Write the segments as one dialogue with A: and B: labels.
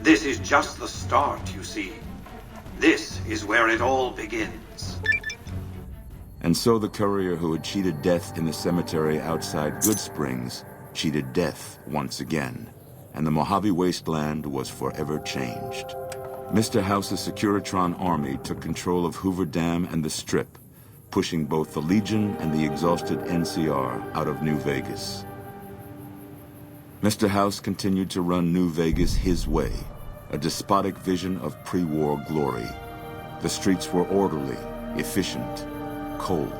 A: This is just the start, you see. This is where it all begins.
B: And so the courier who had cheated death in the cemetery outside Goodsprings cheated death once again, and the Mojave Wasteland was forever changed. Mr. House's Securitron army took control of Hoover Dam and the Strip, pushing both the Legion and the exhausted NCR out of New Vegas. Mr. House continued to run New Vegas his way, a despotic vision of pre-war glory. The streets were orderly, efficient, cold.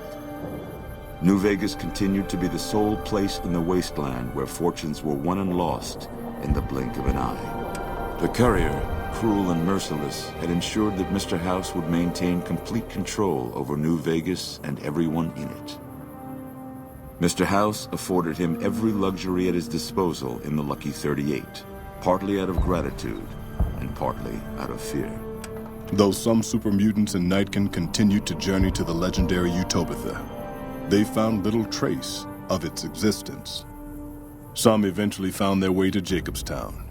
B: New Vegas continued to be the sole place in the wasteland where fortunes were won and lost in the blink of an eye. The courier, cruel and merciless, had ensured that Mr. House would maintain complete control over New Vegas and everyone in it. Mr. House afforded him every luxury at his disposal in the Lucky 38, partly out of gratitude and partly out of fear.
C: Though some super mutants in Nightkin continued to journey to the legendary Utobitha, they found little trace of its existence. Some eventually found their way to Jacobstown,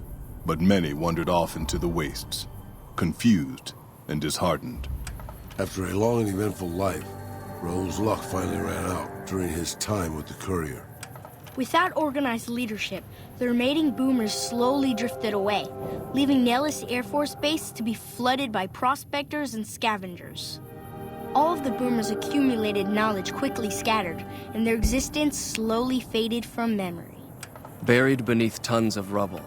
C: but many wandered off into the wastes, confused and disheartened.
D: After a long and eventful life, Rose's luck finally ran out during his time with the Courier.
E: Without organized leadership, the remaining boomers slowly drifted away, leaving Nellis Air Force Base to be flooded by prospectors and scavengers. All of the boomers' accumulated knowledge quickly scattered, and their existence slowly faded from memory.
F: Buried beneath tons of rubble,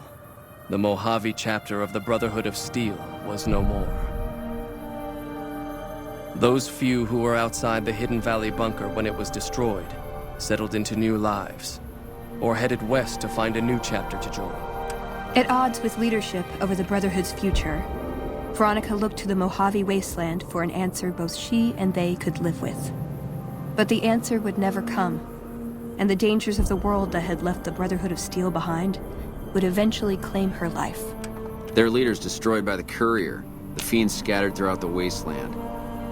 F: the Mojave chapter of the Brotherhood of Steel was no more. Those few who were outside the Hidden Valley bunker when it was destroyed settled into new lives, or headed west to find a new chapter to join.
G: At odds with leadership over the Brotherhood's future, Veronica looked to the Mojave Wasteland for an answer both she and they could live with. But the answer would never come, and the dangers of the world that had left the Brotherhood of Steel behind would eventually claim her life.
H: Their leaders destroyed by the Courier, the fiends scattered throughout the wasteland.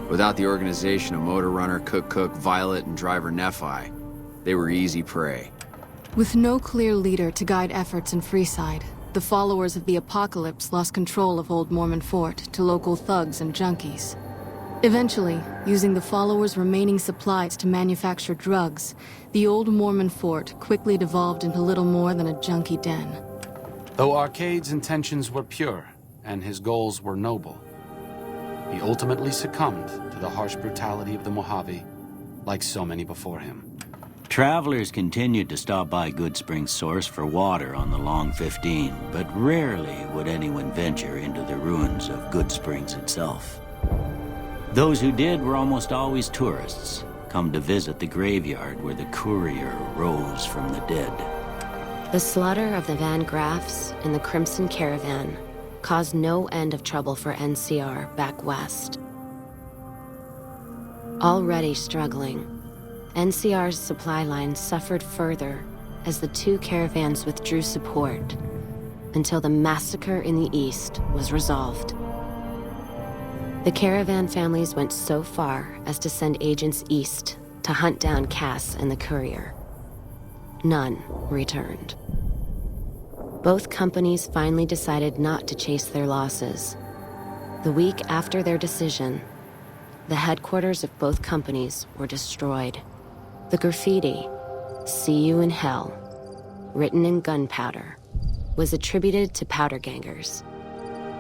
H: Without the organization of Motor Runner, Cook, Violet, and Driver Nephi, they were easy prey.
I: With no clear leader to guide efforts in Freeside, the followers of the Apocalypse lost control of Old Mormon Fort to local thugs and junkies. Eventually, using the followers' remaining supplies to manufacture drugs, the Old Mormon Fort quickly devolved into little more than a junkie den.
J: Though Arcade's intentions were pure and his goals were noble, he ultimately succumbed to the harsh brutality of the Mojave, like so many before him.
K: Travelers continued to stop by Goodsprings Source for water on the Long 15, but rarely would anyone venture into the ruins of Goodsprings itself. Those who did were almost always tourists, come to visit the graveyard where the Courier rose from the dead.
L: The slaughter of the Van Graffs and the Crimson Caravan caused no end of trouble for NCR back west. Already struggling, NCR's supply line suffered further as the two caravans withdrew support until the massacre in the east was resolved. The caravan families went so far as to send agents east to hunt down Cass and the Courier. None returned. Both companies finally decided not to chase their losses. The week after their decision, the headquarters of both companies were destroyed. The graffiti, "See You in Hell," written in gunpowder, was attributed to powder gangers,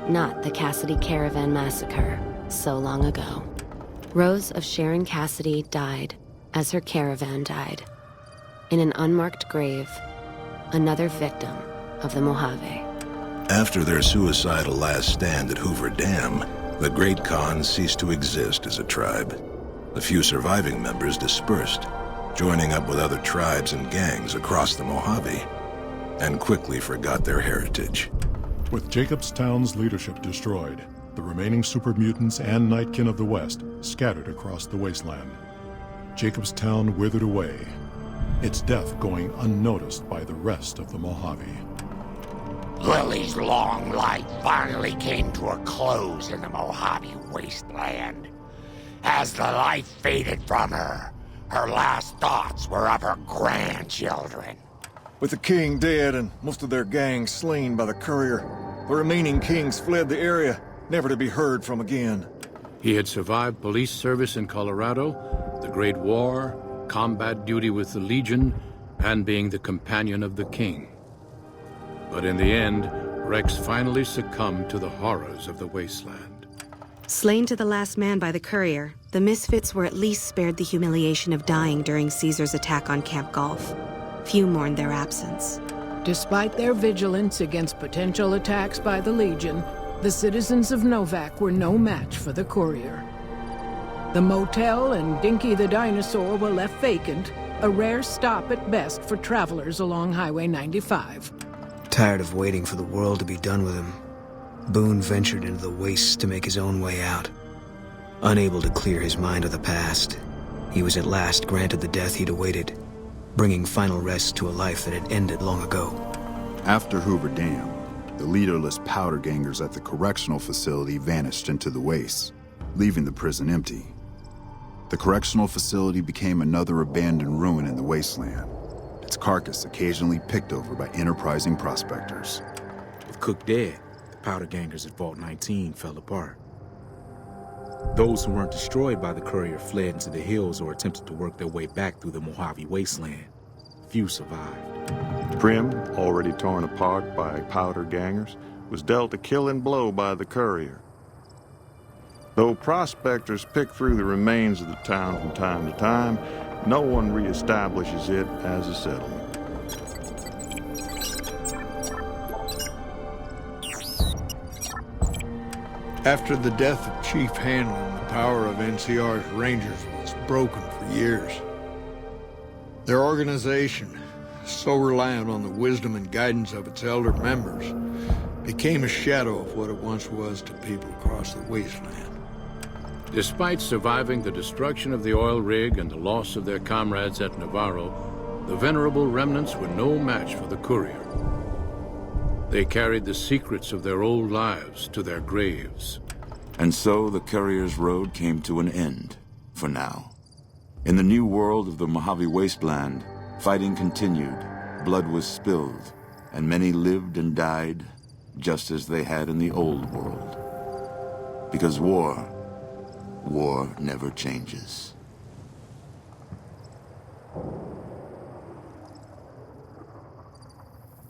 L: not the Cassidy Caravan massacre so long ago. Rose of Sharon Cassidy died as her caravan died. In an unmarked grave, another victim of the Mojave.
D: After their suicidal last stand at Hoover Dam, the Great Khan ceased to exist as a tribe. The few surviving members dispersed, joining up with other tribes and gangs across the Mojave, and quickly forgot their heritage.
M: With Jacobstown's leadership destroyed, the remaining super mutants and Nightkin of the West scattered across the wasteland. Jacobstown withered away, its death going unnoticed by the rest of the Mojave.
N: Lily's long life finally came to a close in the Mojave wasteland. As the life faded from her, her last thoughts were of her grandchildren.
O: With the king dead and most of their gang slain by the Courier, The remaining kings fled the area, never to be heard from again.
P: He had survived police service in Colorado, the Great War, combat duty with the Legion, and being the companion of the king. But in the end, Rex finally succumbed to the horrors of the wasteland.
Q: Slain to the last man by the courier, the Misfits were at least spared the humiliation of dying during Caesar's attack on Camp Golf. Few mourned their absence.
R: Despite their vigilance against potential attacks by the Legion, the citizens of Novak were no match for the courier. The motel and Dinky the dinosaur were left vacant, a rare stop at best for travelers along Highway 95.
S: Tired of waiting for the world to be done with him, Boone ventured into the wastes to make his own way out. Unable to clear his mind of the past, he was at last granted the death he'd awaited, bringing final rest to a life that had ended long ago.
T: After Hoover Dam, the leaderless powder gangers at the correctional facility vanished into the wastes, leaving the prison empty. The correctional facility became another abandoned ruin in the wasteland, its carcass occasionally picked over by enterprising prospectors.
U: With Cook dead, the powder gangers at Vault 19 fell apart. Those who weren't destroyed by the courier fled into the hills or attempted to work their way back through the Mojave wasteland. Few survived.
V: Primm, already torn apart by powder gangers, was dealt a killing blow by the courier. Though prospectors pick through the remains of the town from time to time, no one reestablishes it as a settlement.
W: After the death of Chief Hanlon, the power of NCR's Rangers was broken for years. Their organization, so reliant on the wisdom and guidance of its elder members, became a shadow of what it once was to people across the wasteland.
P: Despite surviving the destruction of the oil rig and the loss of their comrades at Navarro, the venerable remnants were no match for the courier. They carried the secrets of their old lives to their graves.
B: And so the courier's road came to an end, for now. In the new world of the Mojave Wasteland, fighting continued, blood was spilled, and many lived and died just as they had in the old world. Because war never changes.